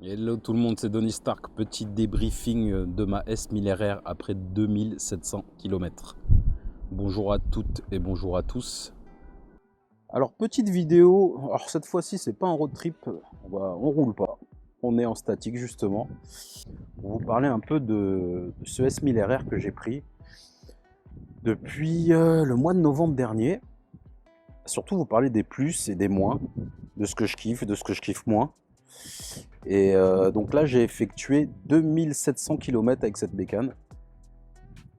Hello tout le monde, c'est Donny Stark. Petit débriefing de ma S1000RR après 2700 km. Bonjour à toutes et bonjour à tous. Alors petite vidéo, alors cette fois-ci c'est pas un road trip, on roule pas, on est en statique justement. Pour vous parler un peu de ce S1000RR que j'ai pris depuis le mois de novembre dernier. Surtout vous parler des plus et des moins, de ce que je kiffe, de ce que je kiffe moins. Et donc là, j'ai effectué 2700 km avec cette bécane.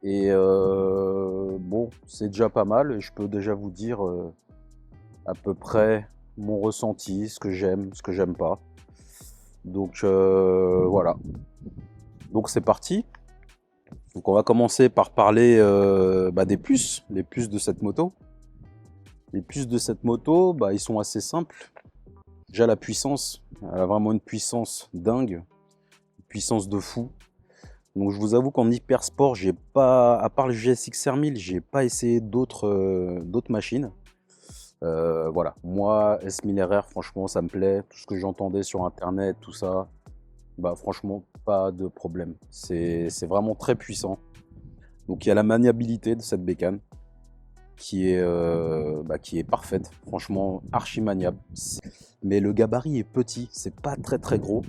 Et bon, c'est déjà pas mal. Et je peux déjà vous dire à peu près mon ressenti, ce que j'aime pas. Donc voilà. Donc c'est parti. Donc on va commencer par parler des plus, les plus de cette moto. Les plus de cette moto, ils sont assez simples. Déjà la puissance, elle a vraiment une puissance dingue, une puissance de fou. Donc je vous avoue qu'en hyper sport, j'ai pas, à part le GSX-R 1000, j'ai pas essayé d'autres machines. Voilà, moi S1000RR, franchement, ça me plaît. Tout ce que j'entendais sur internet, tout ça, franchement, pas de problème. C'est vraiment très puissant. Donc il y a la maniabilité de cette bécane qui est parfaite. Franchement, archi maniable. Mais le gabarit est petit, c'est pas très très gros.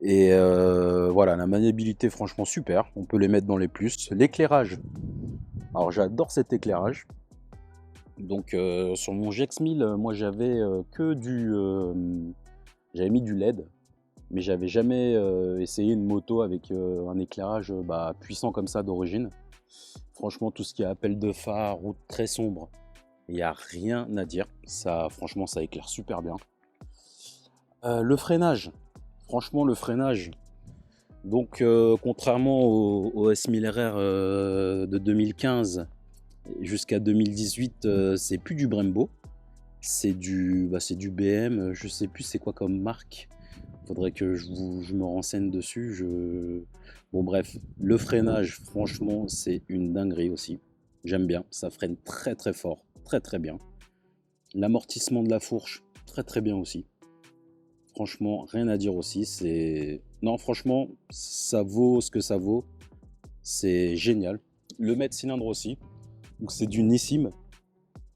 Et voilà, la maniabilité, franchement, super. On peut les mettre dans les plus. L'éclairage. Alors, j'adore cet éclairage. Donc, sur mon GX 1000, moi, j'avais j'avais mis du LED. Mais j'avais jamais essayé une moto avec un éclairage puissant comme ça d'origine. Franchement, tout ce qui est appel de phare, route très sombre, il n'y a rien à dire. Ça, franchement, ça éclaire super bien. Le freinage. Franchement, le freinage, donc, contrairement au S1000RR de 2015 jusqu'à 2018, c'est plus du Brembo, c'est du BM, je sais plus c'est quoi comme marque. Faudrait que je me renseigne dessus. Bon, bref, le freinage, franchement, c'est une dinguerie aussi. J'aime bien, ça freine très très fort, très très bien. L'amortissement de la fourche, très très bien aussi. Franchement, rien à dire aussi. Non, franchement, ça vaut ce que ça vaut. C'est génial. Le mètre cylindre aussi. Donc c'est du Nissim.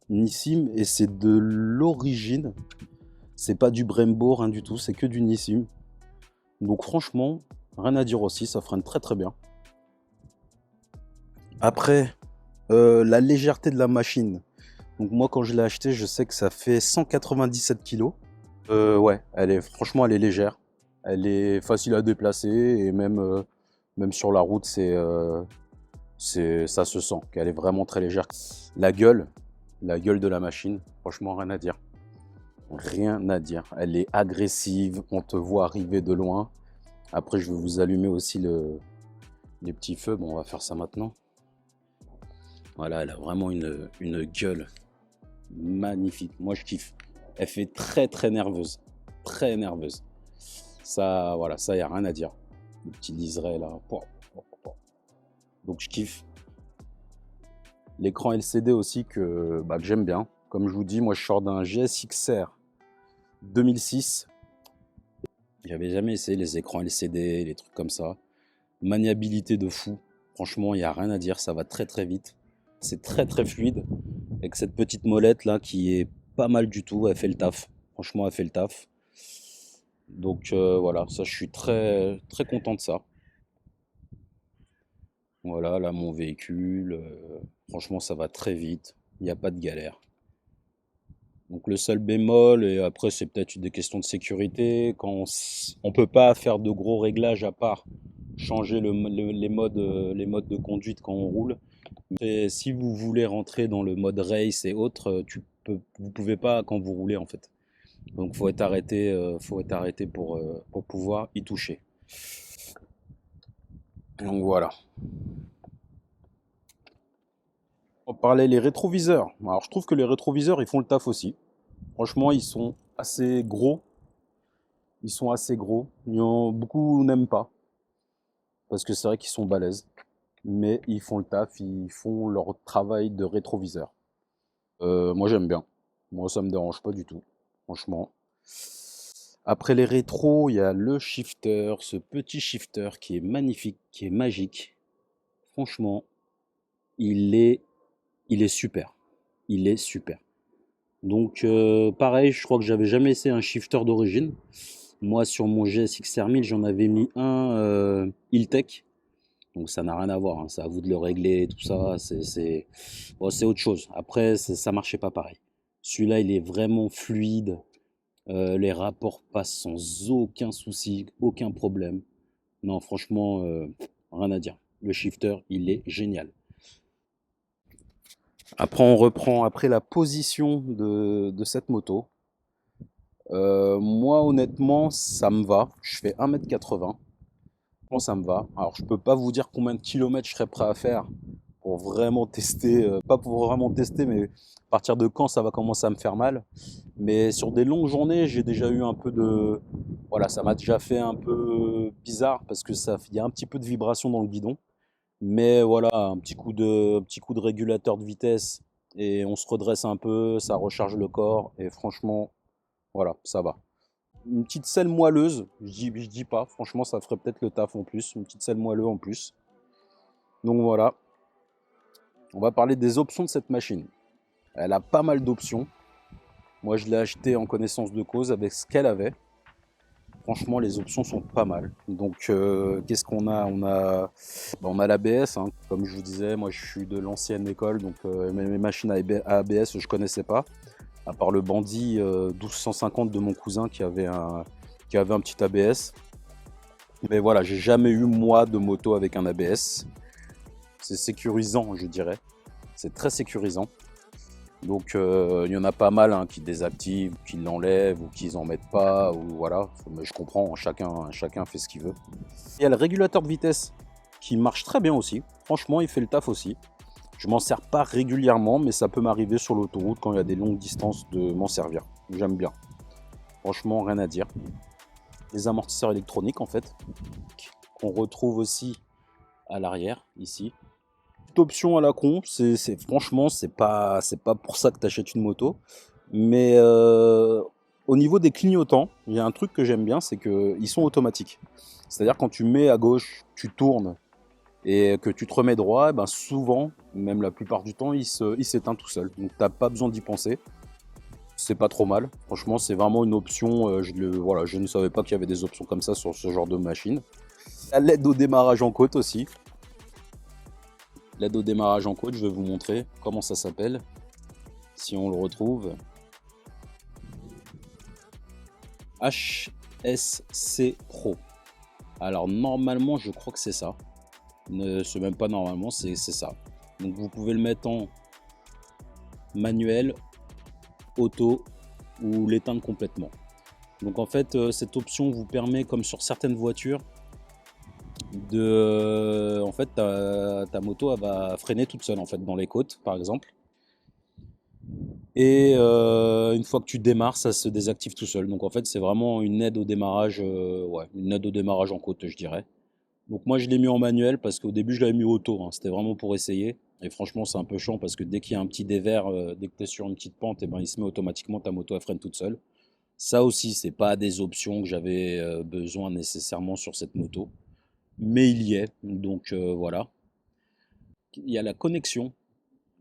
Nissim, et c'est de l'origine. C'est pas du Brembo, rien du tout. C'est que du Nissim. Donc franchement, rien à dire aussi. Ça freine très très bien. Après, la légèreté de la machine. Donc moi, quand je l'ai acheté, je sais que ça fait 197 kg. Ouais, franchement, elle est légère. Elle est facile à déplacer et même sur la route, ça se sent qu'elle est vraiment très légère. La gueule de la machine, franchement, rien à dire. Rien à dire. Elle est agressive, on te voit arriver de loin. Après, je vais vous allumer aussi les petits feux. Bon, on va faire ça maintenant. Voilà, elle a vraiment une gueule magnifique. Moi, je kiffe. Elle fait très, très nerveuse. Très nerveuse. Ça, voilà, ça, il n'y a rien à dire. Le petit liseré là. Donc, je kiffe. L'écran LCD aussi que j'aime bien. Comme je vous dis, moi, je sors d'un GSX-R 2006. J'avais jamais essayé les écrans LCD, les trucs comme ça. Maniabilité de fou. Franchement, il n'y a rien à dire. Ça va très, très vite. C'est très, très fluide. Avec cette petite molette là qui est pas mal du tout. Elle fait le taf. Franchement, elle fait le taf. Donc voilà, ça, je suis très, très content de ça. Voilà, là, mon véhicule, franchement, ça va très vite. Il n'y a pas de galère. Donc le seul bémol, et après c'est peut-être des questions de sécurité, on peut pas faire de gros réglages à part changer les modes de conduite quand on roule. Et si vous voulez rentrer dans le mode race et autres, vous pouvez pas quand vous roulez en fait. Donc faut être arrêté pour pouvoir y toucher. Donc voilà. On parlait les rétroviseurs. Alors je trouve que les rétroviseurs ils font le taf aussi. Franchement ils sont assez gros. Ils sont assez gros. Beaucoup n'aiment pas. Parce que c'est vrai qu'ils sont balèzes. Mais ils font le taf, ils font leur travail de rétroviseur. Moi j'aime bien. Moi ça me dérange pas du tout. Franchement. Après les rétros, il y a le shifter, ce petit shifter qui est magnifique, qui est magique. Franchement, il est, il est super. Il est super. Donc pareil, je crois que j'avais jamais essayé un shifter d'origine. Moi sur mon GSX R1000, j'en avais mis un Iltech. Donc ça n'a rien à voir, hein. C'est à vous de le régler, tout ça. Bon, c'est autre chose. Après, ça marchait pas pareil. Celui-là, il est vraiment fluide. Les rapports passent sans aucun souci, aucun problème. Non, franchement, rien à dire. Le shifter, il est génial. Après, on reprend après la position de cette moto. Moi, honnêtement, ça me va. Je fais 1,80 m. Bon, ça me va. Alors, je peux pas vous dire combien de kilomètres je serais prêt à faire pour vraiment tester, pas pour vraiment tester, mais à partir de quand ça va commencer à me faire mal. Mais sur des longues journées, j'ai déjà eu un peu de, voilà, ça m'a déjà fait un peu bizarre parce que il y a un petit peu de vibration dans le guidon. Mais voilà, un petit coup de régulateur de vitesse et on se redresse un peu, ça recharge le corps et franchement, voilà, ça va. Une petite selle moelleuse, je dis pas, franchement, ça ferait peut-être le taf en plus, une petite selle moelleuse en plus. Donc voilà, on va parler des options de cette machine. Elle a pas mal d'options. Moi, je l'ai achetée en connaissance de cause avec ce qu'elle avait. Franchement, les options sont pas mal. Donc, qu'est-ce qu'on a? On a l'ABS, hein. Comme je vous disais, moi, je suis de l'ancienne école, donc mes machines à ABS, je connaissais pas. À part le Bandit 1250 de mon cousin qui avait un petit ABS. Mais voilà, j'ai jamais eu moi de moto avec un ABS. C'est sécurisant, je dirais. C'est très sécurisant. Donc il y en a pas mal hein, qui désactivent, qui l'enlèvent ou qui en mettent pas. Ou voilà, mais je comprends, chacun fait ce qu'il veut. Il y a le régulateur de vitesse qui marche très bien aussi. Franchement, il fait le taf aussi. Je m'en sers pas régulièrement, mais ça peut m'arriver sur l'autoroute quand il y a des longues distances de m'en servir. J'aime bien. Franchement, rien à dire. Les amortisseurs électroniques en fait, qu'on retrouve aussi à l'arrière ici. Toute option à la con, franchement c'est pas pour ça que tu achètes une moto. Mais au niveau des clignotants, il y a un truc que j'aime bien, c'est qu'ils sont automatiques. C'est-à-dire quand tu mets à gauche, tu tournes et que tu te remets droit, ben souvent, même la plupart du temps, il s'éteint tout seul. Donc t'as pas besoin d'y penser. C'est pas trop mal. Franchement, c'est vraiment une option. Voilà, je ne savais pas qu'il y avait des options comme ça sur ce genre de machine. La LED au démarrage en côte aussi. L'aide au démarrage en côte, je vais vous montrer comment ça s'appelle. Si on le retrouve. HSC Pro. Alors normalement, je crois que c'est ça. C'est même pas normalement, c'est ça. Donc vous pouvez le mettre en manuel, auto ou l'éteindre complètement. Donc en fait, cette option vous permet, comme sur certaines voitures, en fait, ta moto elle va freiner toute seule en fait dans les côtes, par exemple. Et une fois que tu démarres, ça se désactive tout seul. Donc en fait, c'est vraiment une aide au démarrage, ouais, une aide au démarrage en côte, je dirais. Donc moi, je l'ai mis en manuel parce qu'au début, je l'avais mis auto, hein. C'était vraiment pour essayer. Et franchement, c'est un peu chiant parce que dès qu'il y a un petit dévers, dès que tu es sur une petite pente, et ben, il se met automatiquement, ta moto elle freine toute seule. Ça aussi, c'est pas des options que j'avais besoin nécessairement sur cette moto, mais il y est. Donc voilà. Il y a la connexion.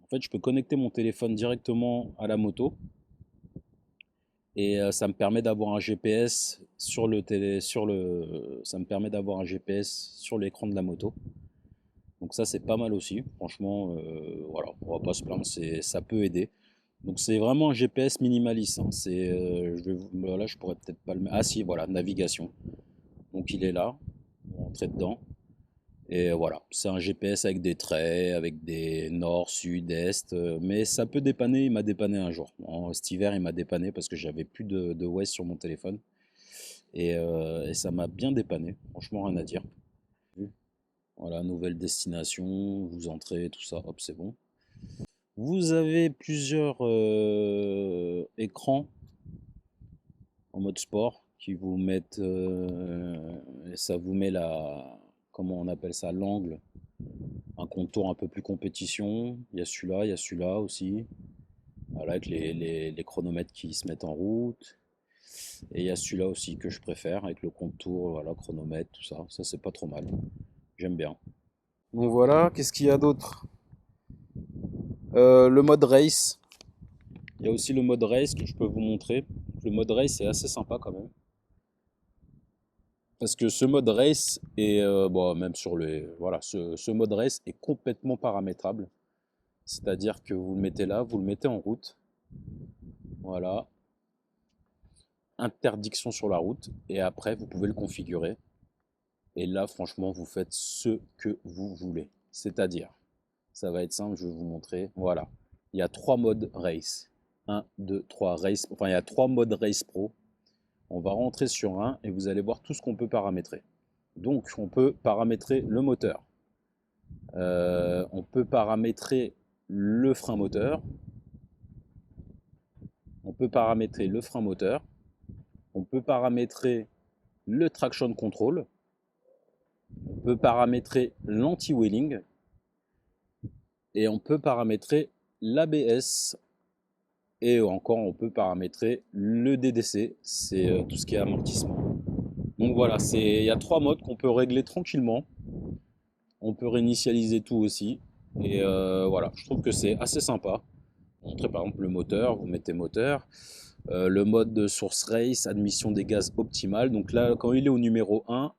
En fait, je peux connecter mon téléphone directement à la moto et ça me permet d'avoir un GPS ça me permet d'avoir un GPS sur l'écran de la moto. Donc ça, c'est pas mal aussi. Franchement, voilà, on va pas se plaindre, ça peut aider. Donc c'est vraiment un GPS minimaliste, hein. Là, je pourrais peut-être pas le mettre. Ah si, voilà, navigation. Donc il est là, on rentre dedans. Et voilà, c'est un GPS avec des traits, avec des nord, sud, est. Mais ça peut dépanner, il m'a dépanné un jour. Cet hiver, il m'a dépanné parce que j'avais plus de Waze sur mon téléphone. Et ça m'a bien dépanné, franchement, rien à dire. Voilà, nouvelle destination, vous entrez, tout ça, hop, c'est bon. Vous avez plusieurs écrans en mode sport qui vous mettent, ça vous met comment on appelle ça, l'angle, un contour un peu plus compétition. Il y a celui-là aussi. Voilà, avec les chronomètres qui se mettent en route. Et il y a celui-là aussi que je préfère, avec le contour, voilà, chronomètre, tout ça. Ça, c'est pas trop mal. J'aime bien. Donc voilà, qu'est-ce qu'il y a d'autre? Le mode race. Il y a aussi le mode race que je peux vous montrer. Le mode race est assez sympa quand même. Parce que ce mode race est, bon, même sur les, voilà, ce mode race est complètement paramétrable. C'est-à-dire que vous le mettez là, vous le mettez en route. Voilà. Interdiction sur la route. Et après, vous pouvez le configurer. Et là, franchement, vous faites ce que vous voulez. C'est-à-dire, ça va être simple, je vais vous montrer. Voilà. Il y a 3 modes race. 1, 2, 3 race. Enfin, il y a 3 modes race pro. On va rentrer sur un et vous allez voir tout ce qu'on peut paramétrer. Donc, on peut paramétrer le moteur. On peut paramétrer le frein moteur. On peut paramétrer le frein moteur. On peut paramétrer le traction control. On peut paramétrer l'anti-wheeling. Et on peut paramétrer l'ABS. Et encore, on peut paramétrer le DDC. C'est tout ce qui est amortissement. Donc voilà, il y a 3 modes qu'on peut régler tranquillement. On peut réinitialiser tout aussi. Et voilà, je trouve que c'est assez sympa. Montrer par exemple le moteur, vous mettez moteur. Le mode de source race, admission des gaz optimale. Donc là, quand il est au numéro 1,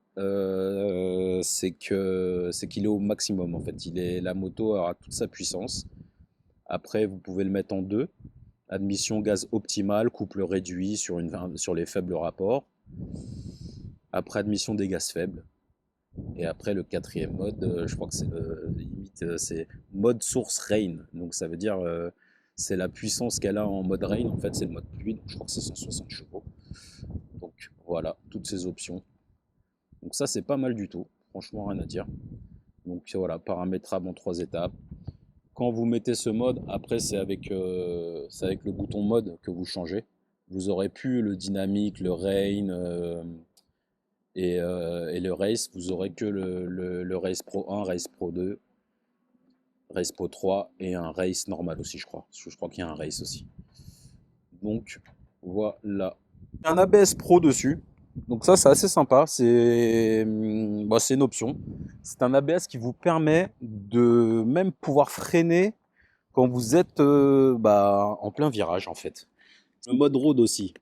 c'est qu'il est au maximum en fait. La moto aura toute sa puissance. Après, vous pouvez le mettre en 2. Admission gaz optimale, couple réduit sur les faibles rapports. Après, admission des gaz faibles. Et après, le 4e mode, je crois que c'est mode source rain. Donc ça veut dire c'est la puissance qu'elle a en mode rain. En fait, c'est le mode pluie. Donc je crois que c'est 160 chevaux. Donc voilà, toutes ces options. Donc ça, c'est pas mal du tout. Franchement, rien à dire. Donc voilà, paramétrable en 3 étapes. Quand vous mettez ce mode, après, c'est avec le bouton mode que vous changez. Vous aurez plus le dynamique, le rain. Et le race, vous aurez que le race pro 1, race pro 2, race pro 3 et un race normal aussi, je crois. Je crois qu'il y a un race aussi. Donc voilà. Un ABS Pro dessus. Donc ça, c'est assez sympa. C'est une option. C'est un ABS qui vous permet de même pouvoir freiner quand vous êtes en plein virage en fait. Le mode road aussi.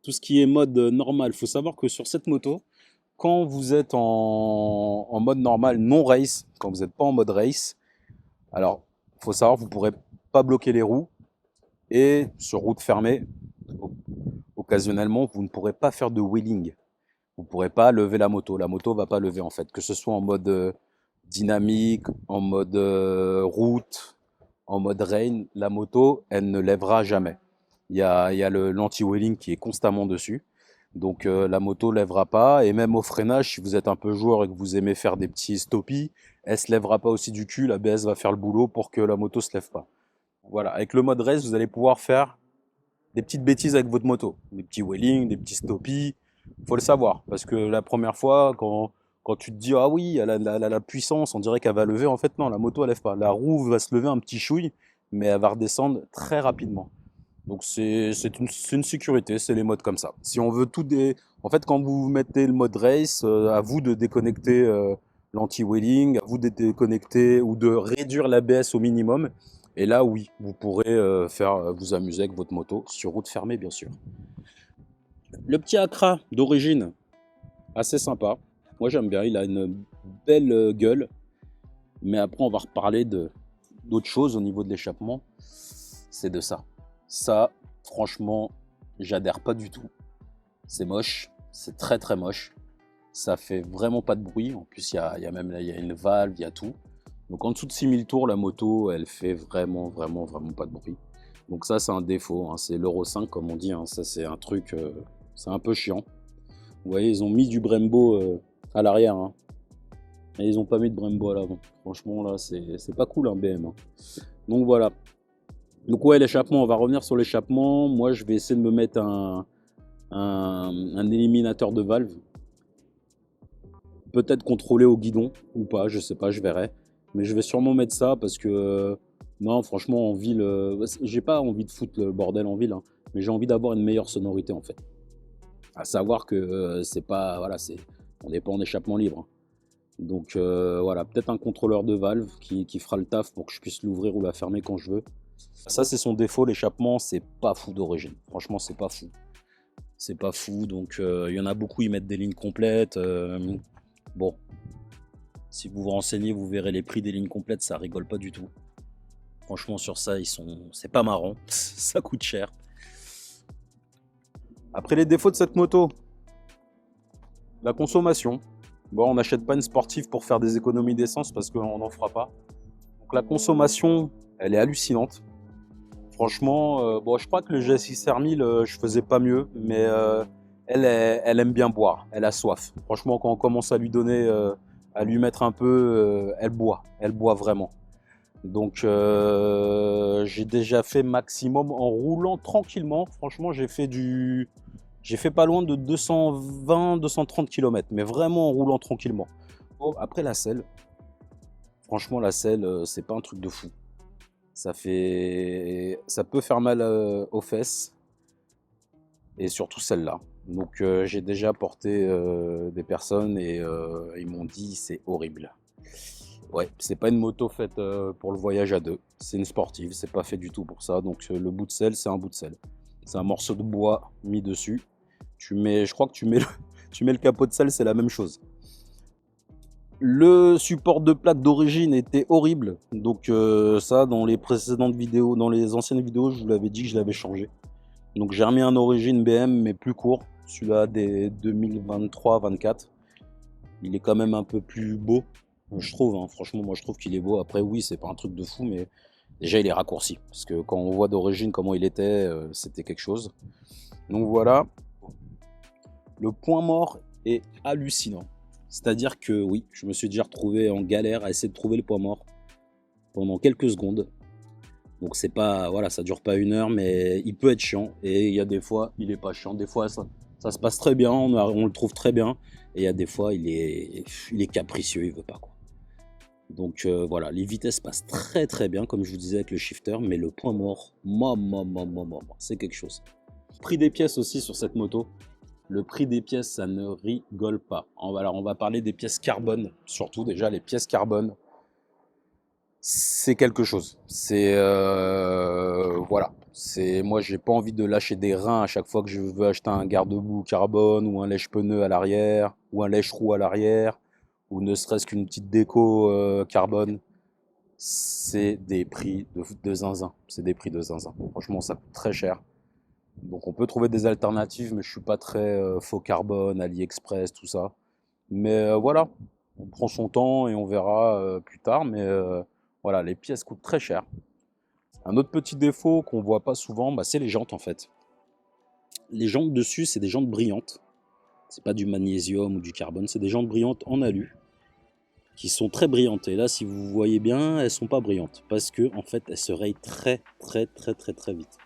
Tout ce qui est mode normal. Il faut savoir que sur cette moto, quand vous êtes en mode normal, non race, quand vous n'êtes pas en mode race, alors il faut savoir que vous ne pourrez pas bloquer les roues et sur route fermée, occasionnellement, vous ne pourrez pas faire de wheeling. Vous ne pourrez pas lever la moto ne va pas lever en fait, que ce soit en mode dynamique, en mode route, en mode rain, la moto, elle ne lèvera jamais. Il y a l'anti-wheeling qui est constamment dessus. Donc la moto ne lèvera pas. Et même au freinage, si vous êtes un peu joueur et que vous aimez faire des petits stoppies, elle ne se lèvera pas aussi du cul. L'ABS va faire le boulot pour que la moto ne se lève pas. Voilà. Avec le mode race, vous allez pouvoir faire des petites bêtises avec votre moto. Des petits wheelings, des petits stoppies. Il faut le savoir. Parce que la première fois, quand tu te dis ah oui, elle a la puissance, on dirait qu'elle va lever. En fait, non, la moto, elle ne lève pas. La roue va se lever un petit chouille, mais elle va redescendre très rapidement. Donc c'est une sécurité, c'est les modes comme ça. Si on veut En fait, quand vous mettez le mode race, à vous de déconnecter l'anti-wheeling, à vous de déconnecter ou de réduire l'ABS au minimum. Et là, oui, vous pourrez vous amuser avec votre moto, sur route fermée, bien sûr. Le petit Accra d'origine, assez sympa. Moi, j'aime bien, il a une belle gueule. Mais après, on va reparler d'autres choses au niveau de l'échappement. C'est de ça. Ça, franchement, j'adhère pas du tout. C'est moche, c'est très très moche. Ça fait vraiment pas de bruit. En plus, il y a une valve, il y a tout. Donc en dessous de 6000 tours, la moto, elle fait vraiment pas de bruit. Donc ça, c'est un défaut. Hein. C'est l'Euro 5, comme on dit. Hein. Ça, c'est un truc, c'est un peu chiant. Vous voyez, ils ont mis du Brembo à l'arrière. Hein. Et ils n'ont pas mis de Brembo à l'avant. Franchement, là, c'est pas cool un BM. Hein. Donc voilà. Donc ouais, l'échappement, on va revenir sur l'échappement. Moi, je vais essayer de me mettre un éliminateur de valve. Peut-être contrôlé au guidon ou pas, je sais pas, je verrai. Mais je vais sûrement mettre ça parce que non, franchement, en ville, j'ai pas envie de foutre le bordel en ville, hein, mais j'ai envie d'avoir une meilleure sonorité en fait. À savoir que c'est pas, voilà, on n'est pas en échappement libre, hein. Donc voilà, peut-être un contrôleur de valve qui fera le taf pour que je puisse l'ouvrir ou la fermer quand je veux. Ça, c'est son défaut, l'échappement, c'est pas fou d'origine. Franchement, c'est pas fou. C'est pas fou, donc il y en a beaucoup, ils mettent des lignes complètes. Bon, si vous vous renseignez, vous verrez les prix des lignes complètes, ça rigole pas du tout. Franchement, sur ça, c'est pas marrant, ça coûte cher. Après les défauts de cette moto, la consommation. Bon, on n'achète pas une sportive pour faire des économies d'essence parce qu'on n'en fera pas. Donc la consommation, elle est hallucinante. Franchement, bon, je crois que le GSX R1000, je faisais pas mieux, mais elle aime bien boire, elle a soif. Franchement, quand on commence à lui donner, à lui mettre un peu, elle boit vraiment. Donc j'ai déjà fait maximum en roulant tranquillement. Franchement, j'ai fait pas loin de 220-230 km, mais vraiment en roulant tranquillement. Bon, après la selle, franchement la selle, c'est pas un truc de fou. Ça peut faire mal aux fesses, et surtout celle-là. Donc j'ai déjà porté des personnes et ils m'ont dit c'est horrible. Ouais, c'est pas une moto faite pour le voyage à deux. C'est une sportive, c'est pas fait du tout pour ça. Donc le bout de selle, c'est un bout de selle. C'est un morceau de bois mis dessus. Je crois que tu mets le capot de selle, c'est la même chose. Le support de plaque d'origine était horrible. Donc ça, dans les précédentes vidéos, dans les anciennes vidéos, je vous l'avais dit que je l'avais changé. Donc j'ai remis un origine BM, mais plus court. Celui-là des 2023-24. Il est quand même un peu plus beau, je trouve, hein. Franchement, moi je trouve qu'il est beau. Après, oui, c'est pas un truc de fou, mais déjà il est raccourci. Parce que quand on voit d'origine comment il était, c'était quelque chose. Donc voilà. Le point mort est hallucinant. C'est-à-dire que oui, je me suis déjà retrouvé en galère à essayer de trouver le point mort pendant quelques secondes. Donc c'est pas, voilà, ça dure pas 1 heure, mais il peut être chiant. Et il y a des fois, il est pas chiant. Des fois, ça se passe très bien, on le trouve très bien. Et il y a des fois, il est capricieux, il veut pas, quoi. Donc voilà, les vitesses passent très très bien, comme je vous disais avec le shifter, mais le point mort, c'est quelque chose. Prix des pièces aussi sur cette moto. Le prix des pièces, ça ne rigole pas. Alors on va parler des pièces carbone, surtout déjà les pièces carbone. C'est quelque chose. Voilà. Moi, j'ai pas envie de lâcher des reins à chaque fois que je veux acheter un garde-boue carbone ou un lèche-pneu à l'arrière ou un lèche-roue à l'arrière ou ne serait-ce qu'une petite déco carbone. C'est des prix de zinzin. C'est des prix de zinzin. Franchement, ça coûte très cher. Donc, on peut trouver des alternatives, mais je suis pas très faux carbone, AliExpress, tout ça. Mais voilà, on prend son temps et on verra plus tard. Mais voilà, les pièces coûtent très cher. Un autre petit défaut qu'on voit pas souvent, bah, c'est les jantes en fait. Les jantes dessus, c'est des jantes brillantes. C'est pas du magnésium ou du carbone, c'est des jantes brillantes en alu qui sont très brillantes. Et là, si vous voyez bien, elles sont pas brillantes parce que en fait, elles se rayent très vite.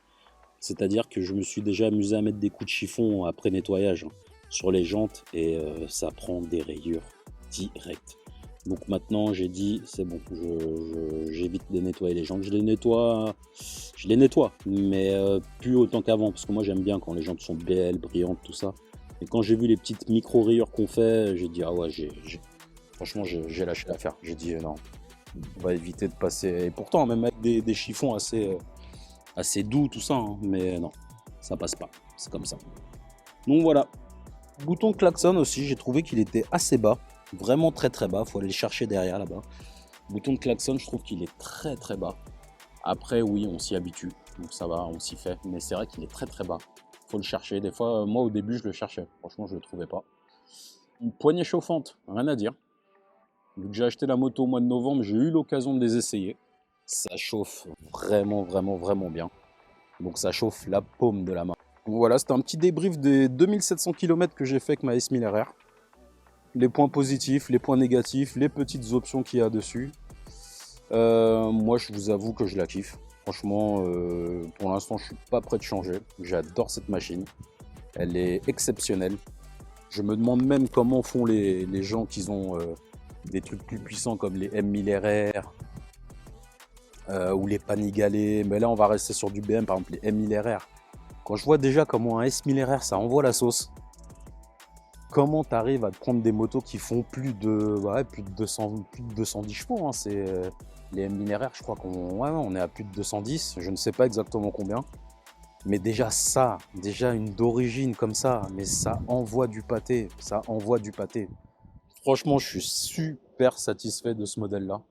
C'est-à-dire que je me suis déjà amusé à mettre des coups de chiffon après nettoyage, hein, sur les jantes et ça prend des rayures directes. Donc maintenant j'ai dit c'est bon, j'évite de nettoyer les jantes. Je les nettoie, mais plus autant qu'avant parce que moi j'aime bien quand les jantes sont belles, brillantes, tout ça. Et quand j'ai vu les petites micro rayures qu'on fait, j'ai dit ah ouais, franchement j'ai lâché l'affaire. J'ai dit non, on va éviter de passer. Et pourtant même avec des chiffons assez doux tout ça, hein, mais non, ça passe pas. C'est comme ça. Donc voilà. Bouton de klaxon aussi, j'ai trouvé qu'il était assez bas. Vraiment très bas, faut aller le chercher derrière là-bas. Bouton de klaxon, je trouve qu'il est très bas. Après oui, on s'y habitue, donc ça va, on s'y fait. Mais c'est vrai qu'il est très bas. Faut le chercher. Des fois, moi au début je le cherchais. Franchement, je le trouvais pas. Une poignée chauffante, rien à dire. Vu que j'ai acheté la moto au mois de novembre, j'ai eu l'occasion de les essayer. Ça chauffe vraiment bien. Donc ça chauffe la paume de la main. Donc voilà, c'était un petit débrief des 2700 km que j'ai fait avec ma S1000RR. Les points positifs, les points négatifs, les petites options qu'il y a dessus. Moi, je vous avoue que je la kiffe. Franchement, pour l'instant, je suis pas prêt de changer. J'adore cette machine. Elle est exceptionnelle. Je me demande même comment font les gens qui ont des trucs plus puissants comme les M1000RR ou les Panigale. Mais là, on va rester sur du BM, par exemple les M1000RR. Quand je vois déjà comment un S1000RR, ça envoie la sauce. comment tu arrives à te prendre des motos qui font plus de 210 chevaux, hein, les M linéaires, je crois on est à plus de 210, je ne sais pas exactement combien. Mais déjà ça, déjà une d'origine comme ça, mais ça envoie du pâté, ça envoie du pâté. Franchement, je suis super satisfait de ce modèle-là.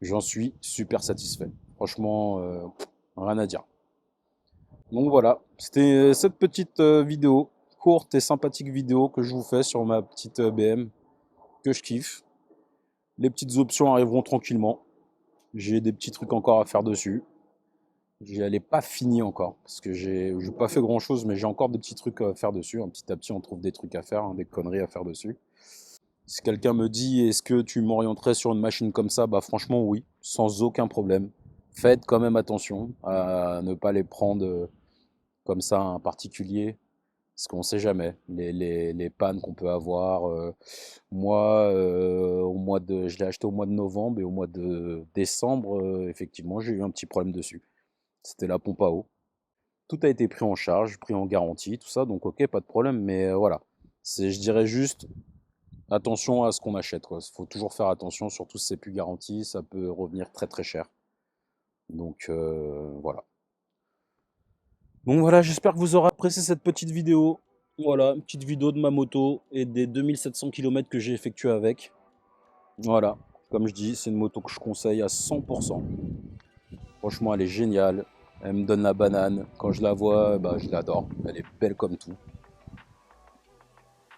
J'en suis super satisfait. Franchement, rien à dire. Donc voilà, c'était cette petite vidéo, courte et sympathique vidéo que je vous fais sur ma petite BM que je kiffe. Les petites options arriveront tranquillement. J'ai des petits trucs encore à faire dessus. Elle n'est pas finie encore, parce que j'ai pas fait grand chose, mais j'ai encore des petits trucs à faire dessus. Petit à petit, on trouve des trucs à faire, hein, des conneries à faire dessus. Si quelqu'un me dit, est-ce que tu m'orienterais sur une machine comme ça? Bah franchement, oui, sans aucun problème. Faites quand même attention à ne pas les prendre comme ça, un particulier, parce qu'on ne sait jamais. Les pannes qu'on peut avoir. Moi, je l'ai acheté au mois de novembre, et au mois de décembre, effectivement, j'ai eu un petit problème dessus. C'était la pompe à eau. Tout a été pris en charge, pris en garantie, tout ça, donc ok, pas de problème, mais voilà. Je dirais juste, attention à ce qu'on achète, quoi. Faut toujours faire attention, surtout si c'est plus garanti, ça peut revenir très très cher. Donc voilà. Donc voilà, j'espère que vous aurez apprécié cette petite vidéo. Voilà, une petite vidéo de ma moto et des 2700 km que j'ai effectué avec. Voilà, comme je dis, c'est une moto que je conseille à 100%. Franchement, elle est géniale. Elle me donne la banane. Quand je la vois, bah, je l'adore. Elle est belle comme tout.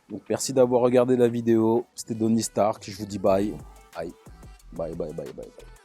Donc merci d'avoir regardé la vidéo. C'était Donny Stark. Je vous dis bye. Bye. Bye, bye, bye, bye, bye.